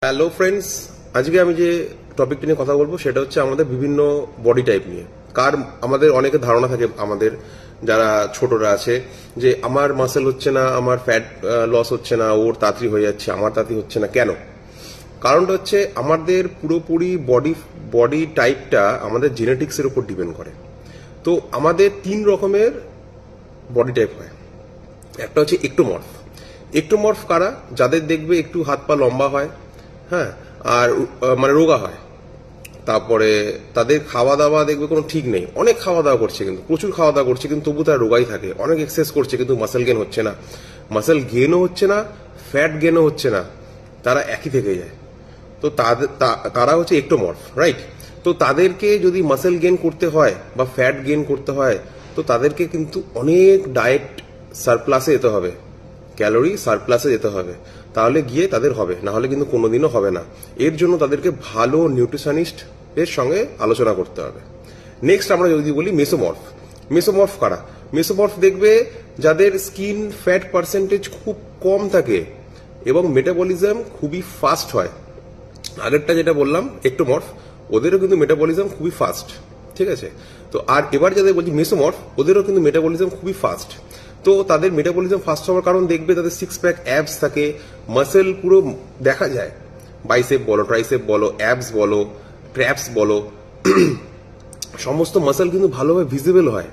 Hello friends, আজকে আমি যে টপিকটি নিয়ে কথা বলবো সেটা হচ্ছে আমাদের বিভিন্ন বডি টাইপ নিয়ে। আমাদের অনেকের ধারণা থাকে, আমাদের যারা ছোটরা আছে, যে আমার মাসেল হচ্ছে না, আমার ফ্যাট লস হচ্ছে না, ওর তাড়াতাড়ি হয়ে যাচ্ছে, আমার তাড়াতাড়ি হচ্ছে না। কেন? কারণটা হচ্ছে আমাদের পুরোপুরি বডি টাইপটা আমাদের জেনেটিক্সের উপর ডিপেন্ড করে। তো আমাদের 3 রকমের বডি টাইপ হয়। একটা হচ্ছে একটোমর্ফ। একটোমর্ফ কারা? যাদের দেখবে একটু হাত পা লম্বা হয়, হ্যাঁ, আর মানে রোগা হয়। তারপরে তাদের খাওয়া দাওয়া দেখবে কোনো ঠিক নেই, অনেক খাওয়া দাওয়া করছে, কিন্তু প্রচুর খাওয়া দাওয়া করছে, কিন্তু তবু তারা রোগাই থাকে। অনেক এক্সারসাইজ করছে কিন্তু মাসেল গেন হচ্ছে না, মাসেল গেনও হচ্ছে না, ফ্যাট গেনও হচ্ছে না, তারা একই থেকে যায়। তো তারা হচ্ছে একটোমর্ফ, রাইট? তো তাদেরকে যদি মাসেল গেন করতে হয় বা ফ্যাট গেন করতে হয়, তো তাদেরকে কিন্তু অনেক ডায়েট সারপ্লাসে যেতে হবে, ক্যালোরি সারপ্লাসে যেতে হবে, তাহলে গিয়ে তাদের হবে, না হলে কিন্তু কোনোদিনও হবে না। এর জন্য তাদেরকে ভালো নিউট্রিশনিস্ট এর সঙ্গে আলোচনা করতে হবে। নেক্সট আমরা যদি বলি মেসোমর্ফ। মেসোমর্ফ কারা? মেসোমর্ফ দেখবে যাদের স্কিন ফ্যাট পার্সেন্টেজ খুব কম থাকে এবং মেটাবলিজম খুবই ফাস্ট হয়। আগেরটা যেটা বললাম একটোমর্ফ, ওদেরও কিন্তু মেটাবলিজম খুবই ফাস্ট, ঠিক আছে? তো আর এবার যাদের বলছি মেসোমর্ফ, ওদেরও কিন্তু মেটাবলিজম খুবই ফাস্ট। তো তাদের মেটাবলিজম ফাস্ট হওয়ার কারণ দেখবে তাদের 6 প্যাক অ্যাবস থাকে, মাসেল পুরো দেখা যায়, বাইসেপ বলো, ট্রাইসেপ বলো, অ্যাবস বলো, ট্র্যাপস বলো, সমস্ত মাসেল কিন্তু ভালোভাবে ভিজিবল হয়।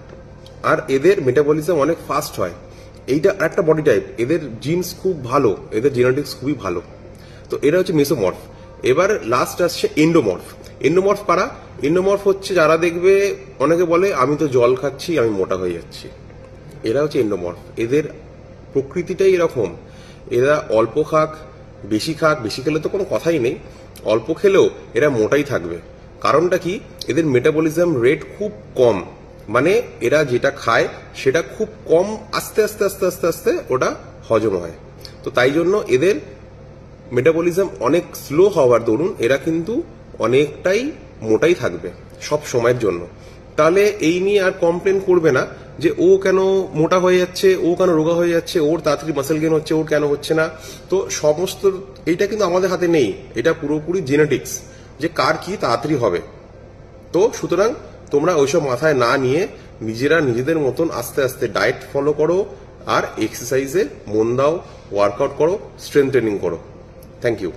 আর এদের মেটাবলিজম অনেক ফাস্ট হয়। এইটা একটা বডি টাইপ, এদের জিনস খুব ভালো, এদের জেনেটিক্স খুবই ভালো। তো এরা হচ্ছে মেসোমর্ফ। এবার লাস্ট আসছে এন্ডোমর্ফ। এন্ডোমর্ফ কারা? এন্ডোমর্ফ হচ্ছে যারা দেখবে অনেকে বলে আমি তো জল খাচ্ছি, আমি মোটা হয়ে যাচ্ছি। এরা হচ্ছে এন্ডোমর্ফ। এদের প্রকৃতিটাই এরকম, এরা অল্প খাক, বেশি খাক, বেশি খেলে তো কোনো কথাই নেই, অল্প খেলেও এরা মোটাই থাকবে। কারণটা কি? এদের মেটাবলিজম রেট খুব কম, মানে এরা যেটা খায় সেটা খুব কম, আস্তে আস্তে আস্তে আস্তে আস্তে ওটা হজম হয়। তো তাই জন্য এদের মেটাবলিজম অনেক স্লো হওয়ার দরুন এরা কিন্তু অনেকটাই মোটাই থাকবে সব সময়ের জন্য। তাহলে এই নিয়ে আর কমপ্লেন করবে না যে ও কেন মোটা হয়ে যাচ্ছে, ও কেন রোগা হয়ে যাচ্ছে, ওর তাড়াতাড়ি মাসেল গেন হচ্ছে, ওর কেন হচ্ছে না। তো সমস্ত এইটা কিন্তু আমাদের হাতে নেই, এটা পুরোপুরি জেনেটিক্স, যে কার কি তাড়াতাড়ি হবে। তো সুতরাং তোমরা ওইসব মাথায় না নিয়ে নিজেরা নিজেদের মতন আস্তে আস্তে ডায়েট ফলো করো, আর এক্সারসাইজে মন দাও, ওয়ার্কআউট করো, স্ট্রেংথ ট্রেনিং করো। Thank you.